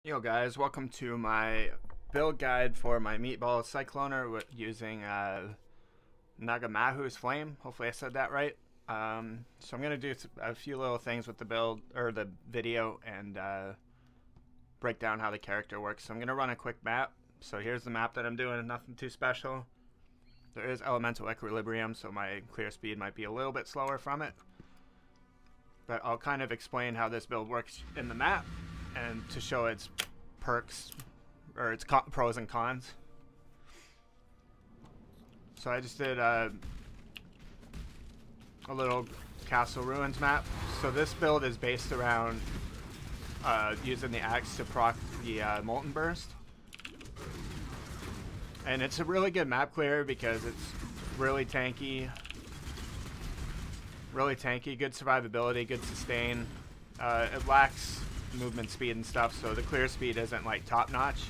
Yo guys, welcome to my build guide for my meatball cycloner using Ngamahu's flame. Hopefully I said that right. So I'm going to do a few little things with the build, or the video, and break down how the character works. So I'm going to run a quick map. So here's the map that I'm doing, nothing too special. There is elemental equilibrium, so my clear speed might be a little bit slower from it. But I'll kind of explain how this build works in the map, and to show its perks, or its pros and cons. So I just did a little Castle Ruins map. So this build is based around using the axe to proc the Molten Burst. And it's a really good map clear because it's really tanky. Good survivability, good sustain. It lacks movement speed and stuff, so the clear speed isn't like top notch,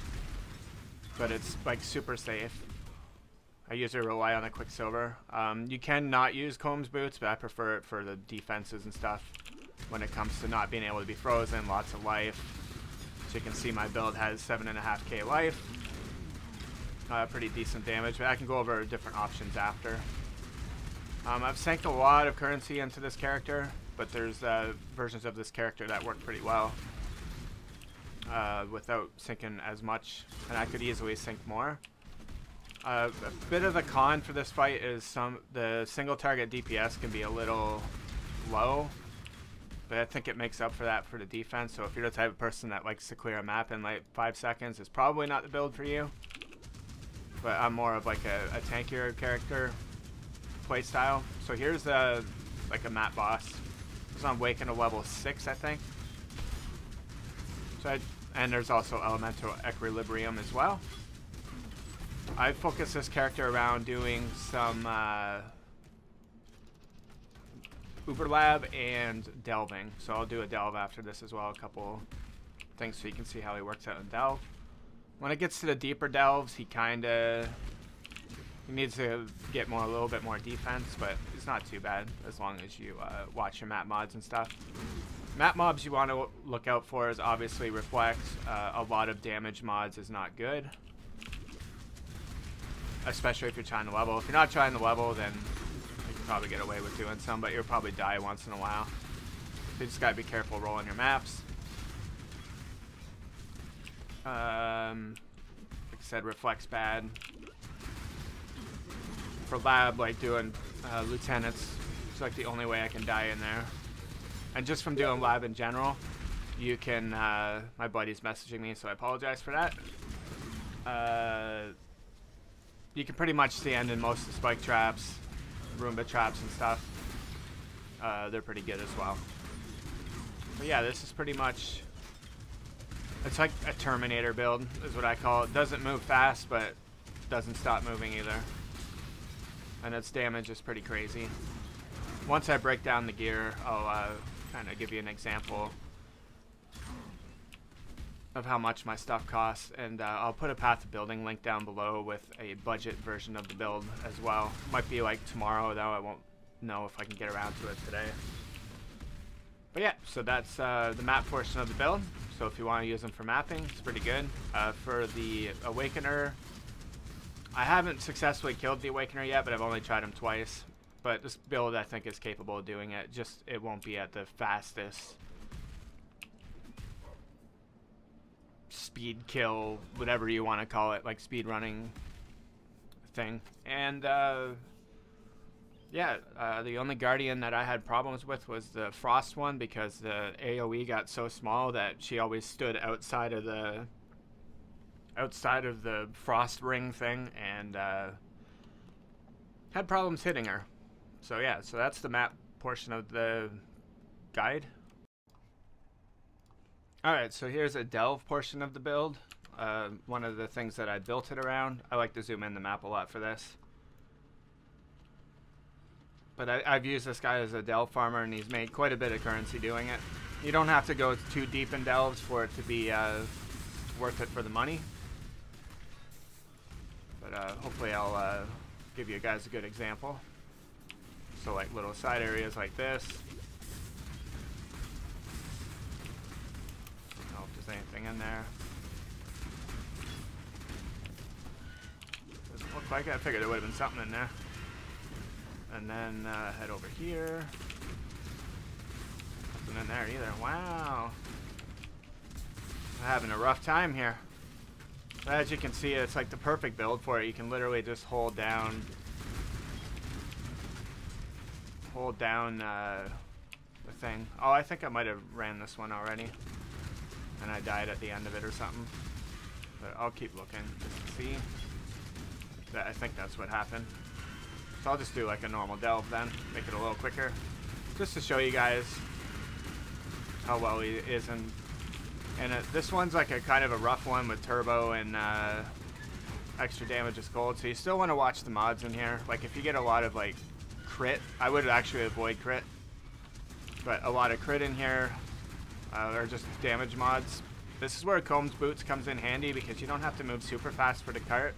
but it's like super safe. I usually rely on the Quicksilver. You can not use Combs boots, but I prefer it for the defenses and stuff when it comes to not being able to be frozen, lots of life. So you can see my build has 7.5k life. Pretty decent damage, but I can go over different options after. I've sank a lot of currency into this character, but there's versions of this character that work pretty well without sinking as much, and I could easily sink more. A bit of the con for this fight is the single target DPS can be a little low, but I think it makes up for that for the defense. So if you're the type of person that likes to clear a map in like 5 seconds, it's probably not the build for you. But I'm more of like a tankier character playstyle. So here's like a map boss. It's on Waken to level 6, I think. So and there's also elemental equilibrium as well. I focus this character around doing some Uber Lab and delving. So I'll do a delve after this as well, a couple things so you can see how he works out in delve. When it gets to the deeper delves, he needs to get a little bit more defense, but it's not too bad as long as you watch your map mods and stuff. Map mobs you want to look out for is obviously Reflect. A lot of damage mods is not good, especially if you're trying to level. If you're not trying to level, then you can probably get away with doing some, but you'll probably die once in a while. So you just gotta be careful rolling your maps. Like I said, Reflect's bad. For lab, like doing lieutenants, it's like the only way I can die in there. And just from doing lab in general, you can, my buddy's messaging me, so I apologize for that. You can pretty much stand in most of the spike traps, Roomba traps and stuff. They're pretty good as well. But yeah, this is pretty much, it's like a Terminator build, is what I call it. Doesn't move fast, but doesn't stop moving either. And its damage is pretty crazy. Once I break down the gear, I'll kind of give you an example of how much my stuff costs, and I'll put a path to building link down below with a budget version of the build as well. Might be like tomorrow, though. I won't know if I can get around to it today. But yeah, so that's the map portion of the build. So if you want to use them for mapping, it's pretty good. For the Awakener, I haven't successfully killed the Awakener yet, but I've only tried him twice. But this build, I think, is capable of doing it. Just, it won't be at the fastest speed kill, whatever you want to call it, like speed running thing. And yeah, the only Guardian that I had problems with was the Frost one, because the AoE got so small that she always stood outside of the frost ring thing, and had problems hitting her. So yeah, so that's the map portion of the guide. Alright, so here's a delve portion of the build. One of the things that I built it around. I like to zoom in the map a lot for this. But I've used this guy as a delve farmer, and he's made quite a bit of currency doing it. You don't have to go too deep in delves for it to be worth it for the money. But hopefully I'll give you guys a good example. So like little side areas like this. I don't know if there's anything in there. look like. I figured there would have been something in there. And then head over here. Nothing in there either. Wow. I'm having a rough time here. As you can see, it's like the perfect build for it. You can literally just hold down the thing. Oh, I think I might have ran this one already. And I died at the end of it or something. But I'll keep looking just to see. I think that's what happened. So I'll just do like a normal delve then. Make it a little quicker. Just to show you guys how well he is. And this one's like a kind of a rough one with turbo and extra damage is gold. So you still want to watch the mods in here. Like if you get a lot of like crit, I would actually avoid crit. But a lot of crit in here or just damage mods. This is where Combs Boots comes in handy because you don't have to move super fast for the cart.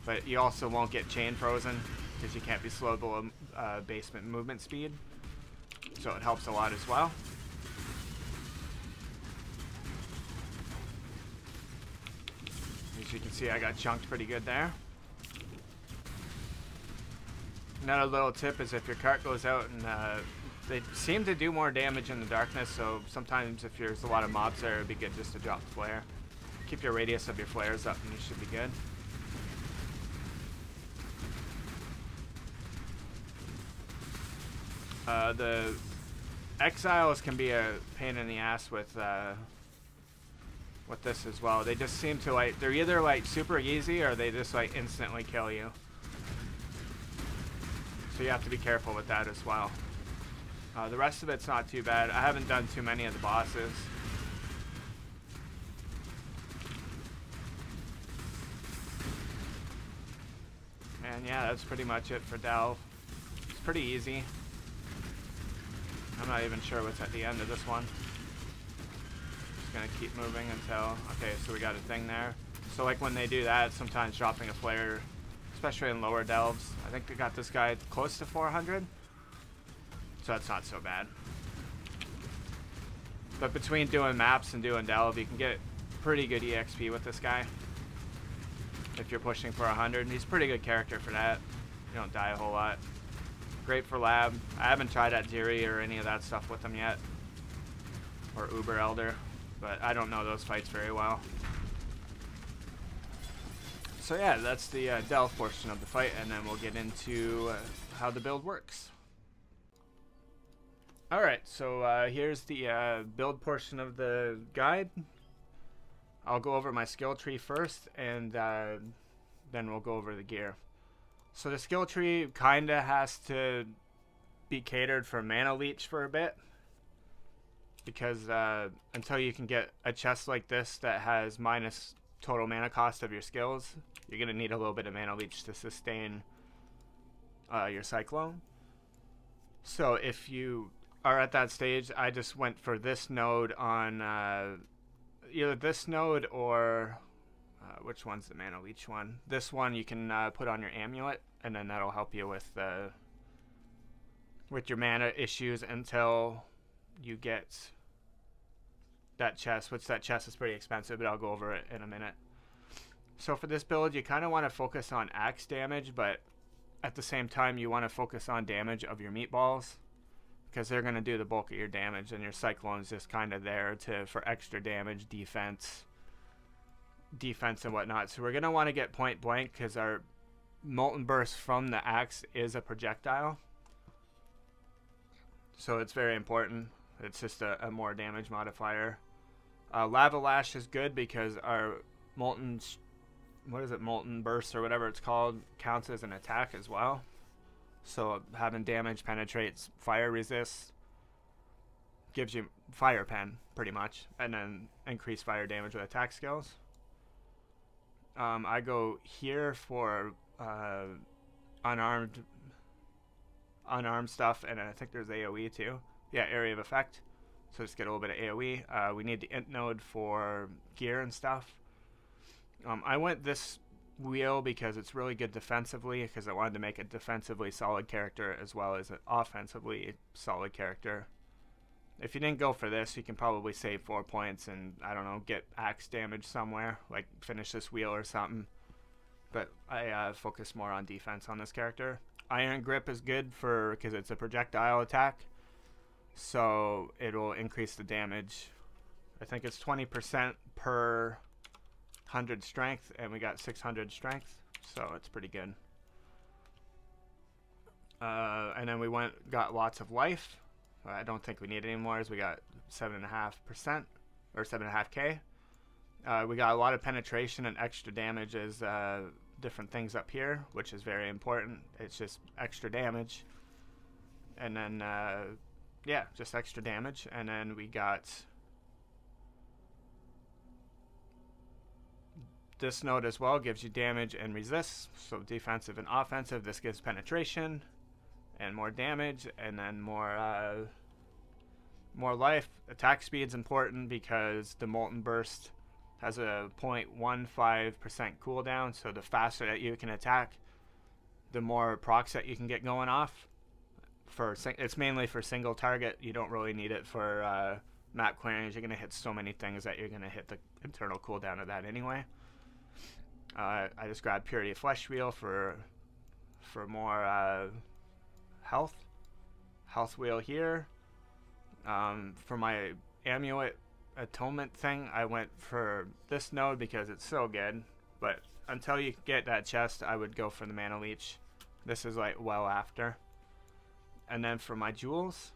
But you also won't get chain frozen because you can't be slowed below basement movement speed. So it helps a lot as well. As you can see, I got chunked pretty good there. Another little tip is if your cart goes out and they seem to do more damage in the darkness, so sometimes if there's a lot of mobs there, it'd be good just to drop the flare. Keep your radius of your flares up and you should be good. The exiles can be a pain in the ass with this as well. They just seem to like, they're either like super easy or they just like instantly kill you. So you have to be careful with that as well. The rest of it's not too bad. I haven't done too many of the bosses. And yeah, that's pretty much it for Delve. It's pretty easy. I'm not even sure what's at the end of this one. Just gonna keep moving until, okay, so we got a thing there. So like when they do that, sometimes dropping a flare, especially in lower delves. I think they got this guy close to 400. So that's not so bad. But between doing maps and doing delve, you can get pretty good EXP with this guy. If you're pushing for 100, and he's a pretty good character for that. You don't die a whole lot. Great for lab. I haven't tried at Ziri or any of that stuff with him yet. Or Uber Elder. But I don't know those fights very well. So yeah, that's the delve portion of the fight, and then we'll get into how the build works. Alright, so here's the build portion of the guide. I'll go over my skill tree first, and then we'll go over the gear. So the skill tree kinda has to be catered for mana leech for a bit, because until you can get a chest like this that has minus total mana cost of your skills, you're gonna need a little bit of mana leech to sustain your cyclone. So if you are at that stage, I just went for this node on either this node or which one's the mana leech one? This one you can put on your amulet, and then that'll help you with your mana issues until you get that chest, which that chest is pretty expensive, but I'll go over it in a minute. So for this build, you kind of want to focus on axe damage, but at the same time you want to focus on damage of your meatballs, because they're going to do the bulk of your damage, and your cyclone's just kind of there for extra damage, defense and whatnot. So we're going to want to get point blank, because our molten burst from the axe is a projectile, so it's very important. It's just a more damage modifier. Lava lash is good because our molten burst or whatever it's called counts as an attack as well. So having damage penetrates fire resist gives you fire pen pretty much, and then increase fire damage with attack skills. I go here for unarmed stuff, and I think there's AoE too. Yeah, area of effect. So just get a little bit of AoE. We need the int node for gear and stuff. I went this wheel because it's really good defensively, because I wanted to make a defensively solid character as well as an offensively solid character. If you didn't go for this, you can probably save 4 points and, I don't know, get axe damage somewhere, like finish this wheel or something. but I focus more on defense on this character. Iron Grip is good for because it's a projectile attack, so it'll increase the damage. I think it's 20% per 100 strength, and we got 600 strength, so it's pretty good. And then we got lots of life. I don't think we need any more, as we got 7.5% or 7.5k. We got a lot of penetration and extra damage as different things up here, which is very important. It's just extra damage, and then yeah, just extra damage. And then we got this node as well, gives you damage and resist, so defensive and offensive. This gives penetration and more damage, and then more life. Attack speed's important because the Molten Burst has a 0.15% cooldown, so the faster that you can attack, the more procs that you can get going off. It's mainly for single target. You don't really need it for map clearings. You're going to hit so many things that you're going to hit the internal cooldown of that anyway. I just grabbed Purity of Flesh Wheel for more health wheel here. For my amulet atonement thing, I went for this node because it's so good, but until you get that chest, I would go for the mana leech. This is like well after. And then for my jewels,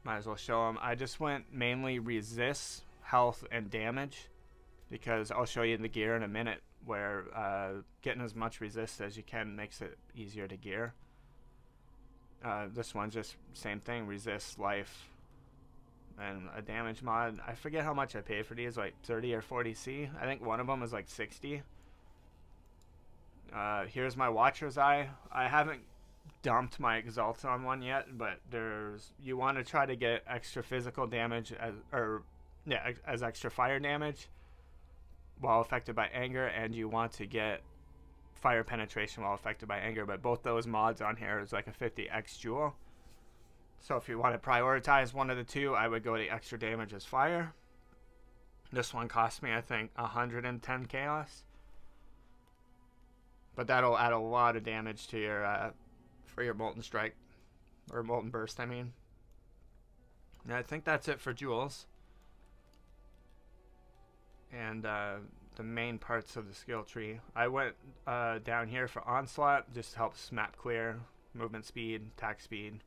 might as well show them. I just went mainly resist, health, and damage, because I'll show you the gear in a minute where getting as much resist as you can makes it easier to gear. This one's just same thing, resist, life, and a damage mod. I forget how much I paid for these, like 30 or 40 C. I think one of them was like 60. Here's my Watcher's Eye. I haven't dumped my Exalt on one yet, but you want to try to get extra physical damage as extra fire damage while affected by anger, and you want to get fire penetration while affected by anger. But both those mods on here is like a 50x jewel. So if you want to prioritize one of the two, I would go to extra damage as fire. This one cost me, I think, 110 chaos. But that'll add a lot of damage to your for your Molten Strike, or Molten Burst, I mean. And I think that's it for jewels. And the main parts of the skill tree. I went down here for Onslaught, just helps map clear, movement speed, attack speed.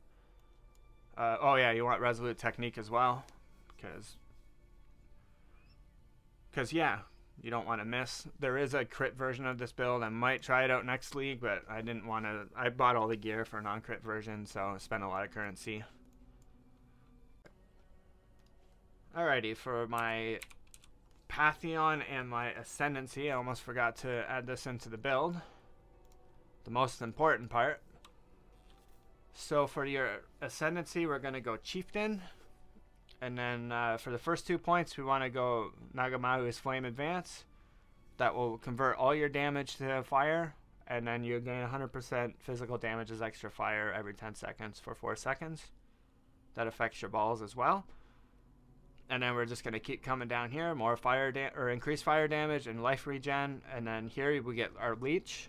Oh yeah, you want Resolute Technique as well, because yeah, you don't want to miss. There is a crit version of this build. I might try it out next league, but I didn't want to. I bought all the gear for a non-crit version, so I spent a lot of currency. Alrighty, for my Pantheon and my Ascendancy, I almost forgot to add this into the build. The most important part. So for your Ascendancy, we're going to go Chieftain. And then for the first 2 points, we want to go Ngamahu's Flame Advance. That will convert all your damage to fire. And then you gain 100% physical damage as extra fire every 10 seconds for 4 seconds. That affects your balls as well. And then we're just going to keep coming down here. More fire or increased fire damage and life regen. And then here we get our Leech.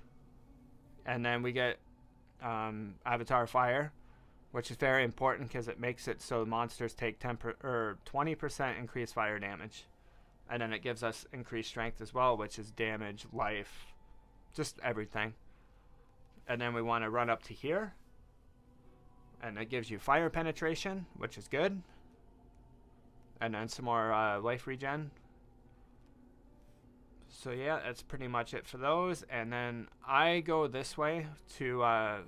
And then we get Avatar Fire, which is very important because it makes it so monsters take 20% increased fire damage. And then it gives us increased strength as well, which is damage, life, just everything. And then we want to run up to here. And it gives you fire penetration, which is good. And then some more life regen. So yeah, that's pretty much it for those. And then I go this way to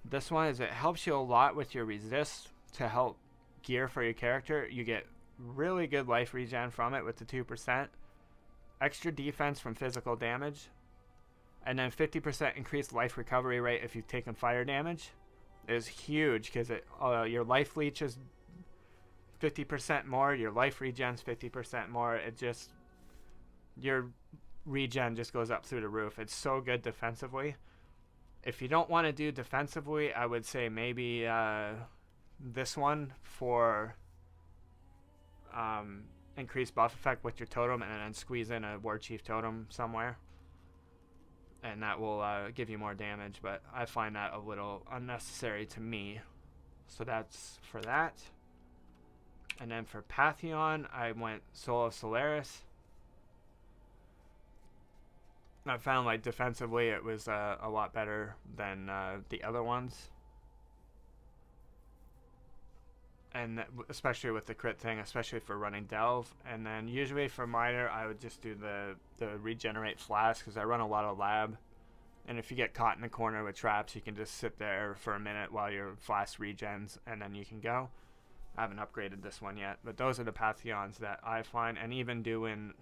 this one, is it helps you a lot with your resist to help gear for your character. You get really good life regen from it with the 2%. Extra defense from physical damage. And then 50% increased life recovery rate if you've taken fire damage. Is huge because your life leech is 50% more, your life regen's 50% more. It just, your regen just goes up through the roof. It's so good defensively. If you don't want to do defensively, I would say maybe this one for increased buff effect with your totem, and then squeeze in a War Chief totem somewhere, and that will give you more damage, but I find that a little unnecessary to me. So that's for that. And then for Pantheon, I went Soul of Solaris. I found like defensively it was a lot better than the other ones. And especially with the crit thing, especially for running Delve. And then usually for Miner, I would just do the Regenerate Flask, because I run a lot of lab. And if you get caught in a corner with traps, you can just sit there for a minute while your Flask regens, and then you can go. I haven't upgraded this one yet, but those are the Pantheons that I find. And even doing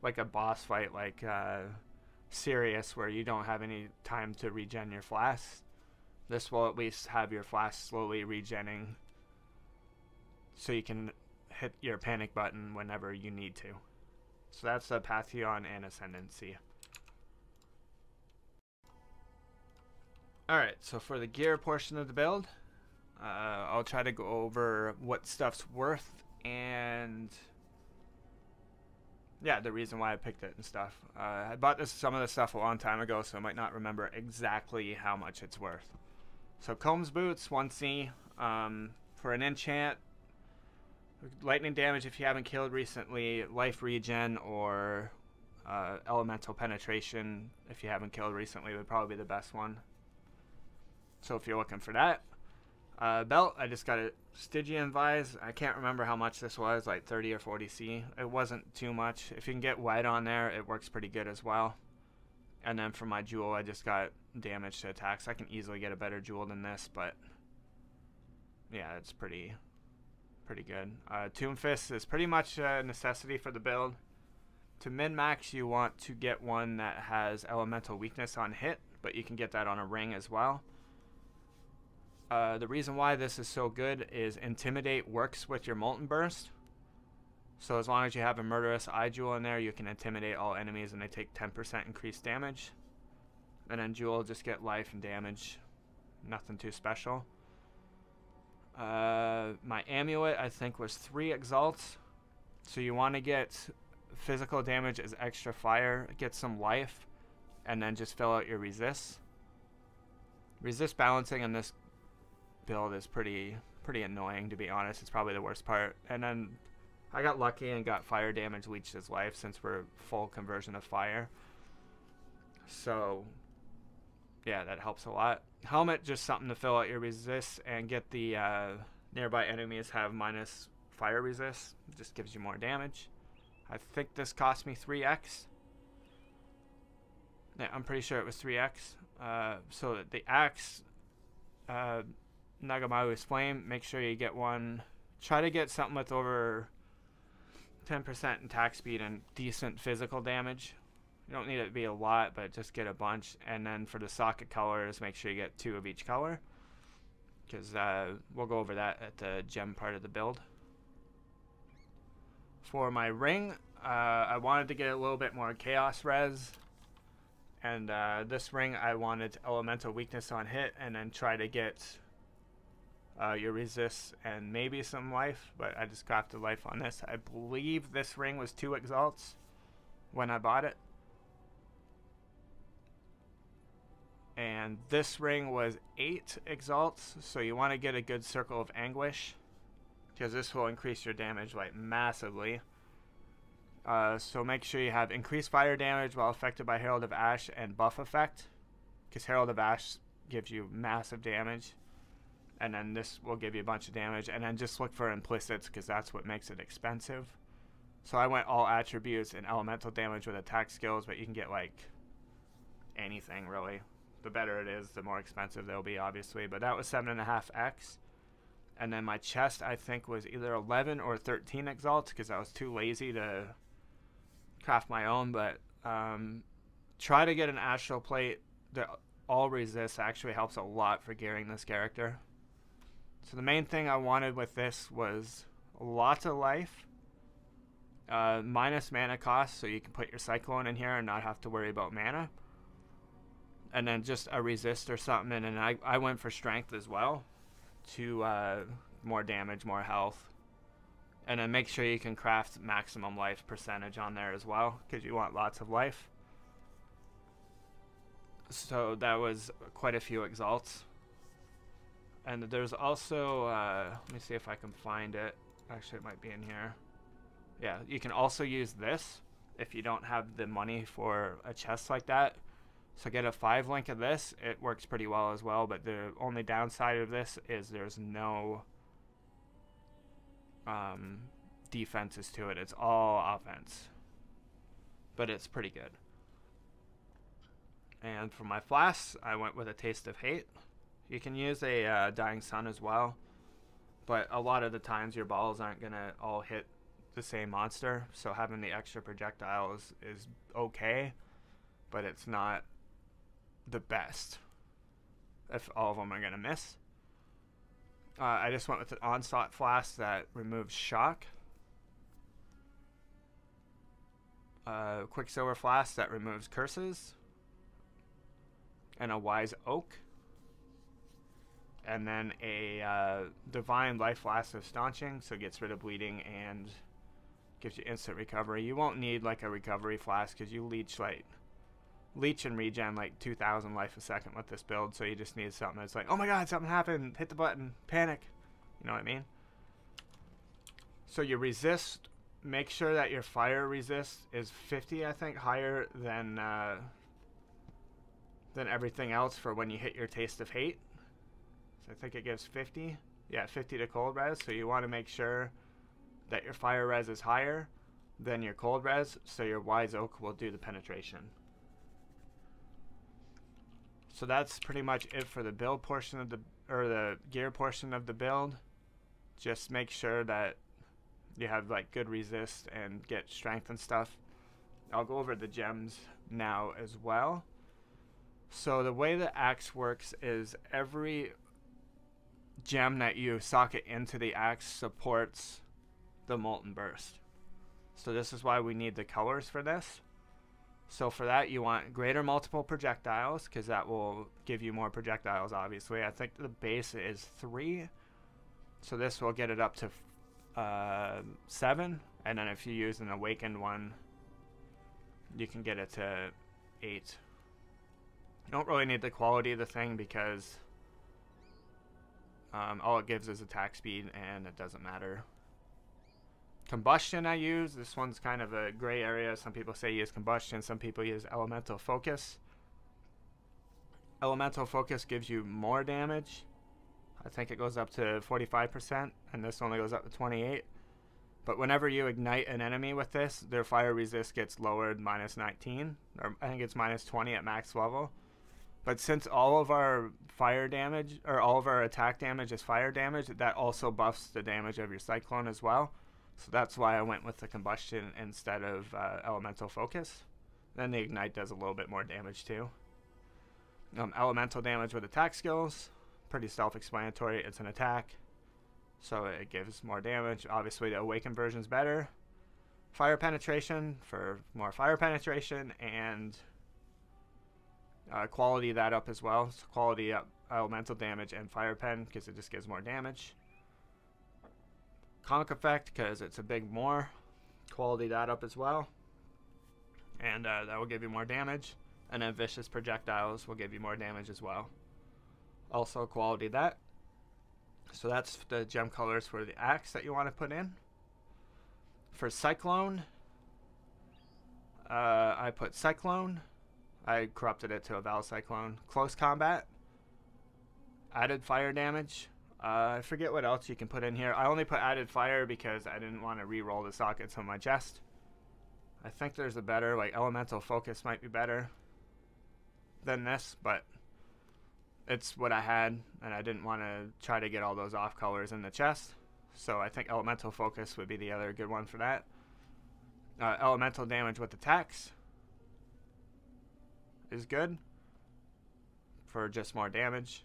like a boss fight like Sirius, where you don't have any time to regen your Flask, this will at least have your Flask slowly regenning, so you can hit your panic button whenever you need to. So that's a Pantheon and Ascendancy. Alright, so for the gear portion of the build, I'll try to go over what stuff's worth and yeah, the reason why I picked it and stuff. I bought some of this stuff a long time ago, so I might not remember exactly how much it's worth. So Combs Boots, 1C, for an enchant, lightning damage if you haven't killed recently, life regen, or elemental penetration if you haven't killed recently would probably be the best one. So if you're looking for that. Belt, I just got a Stygian Vise. I can't remember how much this was, like 30 or 40 C. It wasn't too much. If you can get white on there, it works pretty good as well. And then for my jewel, I just got damage to attacks. I can easily get a better jewel than this, but yeah, it's pretty good. Tomb Fist is pretty much a necessity for the build. To min-max, you want to get one that has elemental weakness on hit, but you can get that on a ring as well. The reason why this is so good is Intimidate works with your Molten Burst. So as long as you have a Murderous Eye Jewel in there, you can intimidate all enemies and they take 10% increased damage. And then Jewel just get life and damage. Nothing too special. My Amulet, I think, was 3 Exalts. So you want to get physical damage as extra fire, get some life, and then just fill out your resists. Resist balancing in this build is pretty annoying, to be honest. It's probably the worst part. And then I got lucky and got fire damage leached as life, since we're full conversion of fire. So yeah, that helps a lot. Helmet, just something to fill out your resists and get the nearby enemies have minus fire resist. It just gives you more damage. I think this cost me 3x. Yeah, I'm pretty sure it was 3x. So the axe, Ngamahu's Flame, make sure you get one. Try to get something with over 10% attack speed and decent physical damage. You don't need it to be a lot, but just get a bunch. And then for the socket colors, make sure you get 2 of each color, because we'll go over that at the gem part of the build. For my ring, I wanted to get a little bit more chaos res, and this ring I wanted elemental weakness on hit, and then try to get your resists and maybe some life, but I just crafted life on this. I believe this ring was 2 exalts when I bought it, and this ring was 8 exalts, so you want to get a good circle of anguish, because this will increase your damage like massively. So make sure you have increased fire damage while affected by Herald of Ash and buff effect, because Herald of Ash gives you massive damage, and then this will give you a bunch of damage. And then just look for implicits, because that's what makes it expensive. So I went all attributes and elemental damage with attack skills, but you can get like anything really. The better it is, the more expensive they'll be, obviously. But that was 7.5x. And then my chest, I think, was either 11 or 13 exalts, because I was too lazy to craft my own. But try to get an astral plate that all resists. Actually helps a lot for gearing this character. So the main thing I wanted with this was lots of life, minus mana cost, so you can put your cyclone in here and not have to worry about mana. And then just a resist or something. And then I went for strength as well, to more damage, more health, And then make sure you can craft maximum life percentage on there as well, because you want lots of life. So that was quite a few exalts. And there's also, let me see if I can find it. Actually, it might be in here. Yeah, you can also use this if you don't have the money for a chest like that. So get a 5 link of this. It works pretty well as well, but the only downside of this is there's no defenses to it. It's all offense, but it's pretty good. And for my flasks, I went with a Taste of Hate. You can use a Dying Sun as well, but a lot of the times your balls aren't gonna all hit the same monster, so having the extra projectile is okay, but it's not the best if all of them are gonna miss. I just went with an Onslaught Flask that removes shock, Quicksilver Flask that removes curses, and a Wise Oak, and then a Divine Life Flask of Staunching, so it gets rid of bleeding and gives you instant recovery. You won't need like a recovery flask because you leech and regen like 2,000 life a second with this build, so you just need something that's like, oh my god, something happened, hit the button, panic. You know what I mean? So your resist, make sure that your fire resist is 50, I think, higher than everything else for when you hit your Taste of Hate. So I think it gives 50. Yeah, 50 to cold res, so you want to make sure that your fire res is higher than your cold res, so your Wise Oak will do the penetration. So that's pretty much it for the build portion of the gear portion of the build. Just make sure that you have like good resist and get strength and stuff. I'll go over the gems now as well. So the way the axe works is every gem that you socket into the axe supports the Molten Burst. So this is why we need the colors for this. So for that, you want greater multiple projectiles, because that will give you more projectiles, obviously. I think the base is 3. So this will get it up to 7. And then if you use an awakened one, you can get it to 8. You don't really need the quality of the thing because all it gives is attack speed and it doesn't matter. Combustion I use. This one's kind of a gray area. Some people say use combustion. Some people use elemental focus. Elemental focus gives you more damage. I think it goes up to 45%, and this only goes up to 28. But whenever you ignite an enemy with this, their fire resist gets lowered -19, or I think it's -20 at max level. But since all of our fire damage, or all of our attack damage is fire damage, that also buffs the damage of your cyclone as well. So that's why I went with the combustion instead of elemental focus. Then the ignite does a little bit more damage too. Elemental damage with attack skills, pretty self-explanatory. It's an attack, so it gives more damage. Obviously the awakened version is better. Fire penetration for more fire penetration, and quality that up as well. So quality up elemental damage and fire pen because it just gives more damage. Conk effect because it's a big more. Quality that up as well, and that will give you more damage. And then vicious projectiles will give you more damage as well. Also quality that. So that's the gem colors for the axe that you want to put in. For cyclone, I put cyclone. I corrupted it to a Val Cyclone. Close combat. Added fire damage. I forget what else you can put in here. I only put added fire because I didn't want to re-roll the sockets on my chest. I think there's a better, like elemental focus might be better than this, but it's what I had, and I didn't want to try to get all those off colors in the chest. So I think elemental focus would be the other good one for that. Elemental damage with attacks is good for just more damage.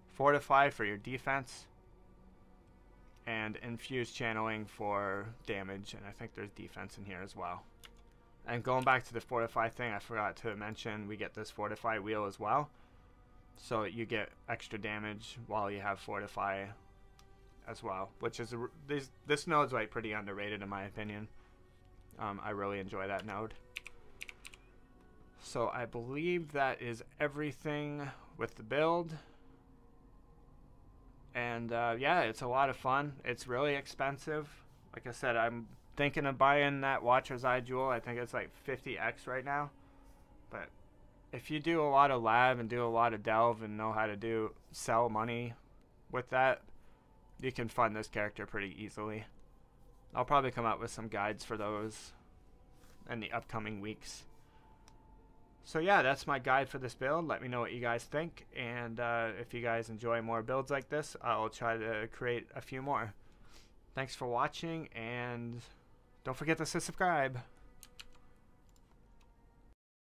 Fortify for your defense, and infuse channeling for damage, and I think there's defense in here as well. And going back to the fortify thing, I forgot to mention we get this fortify wheel as well, so you get extra damage while you have fortify as well, which is this node's like pretty underrated in my opinion. I really enjoy that node. So I believe that is everything with the build. And yeah, it's a lot of fun. It's really expensive. Like I said, I'm thinking of buying that Watcher's Eye Jewel. I think it's like 50x right now. But if you do a lot of lab and do a lot of delve and know how to sell money with that, you can fund this character pretty easily. I'll probably come out with some guides for those in the upcoming weeks. So yeah, that's my guide for this build. Let me know what you guys think, and if you guys enjoy more builds like this, I'll try to create a few more. Thanks for watching, and don't forget to subscribe.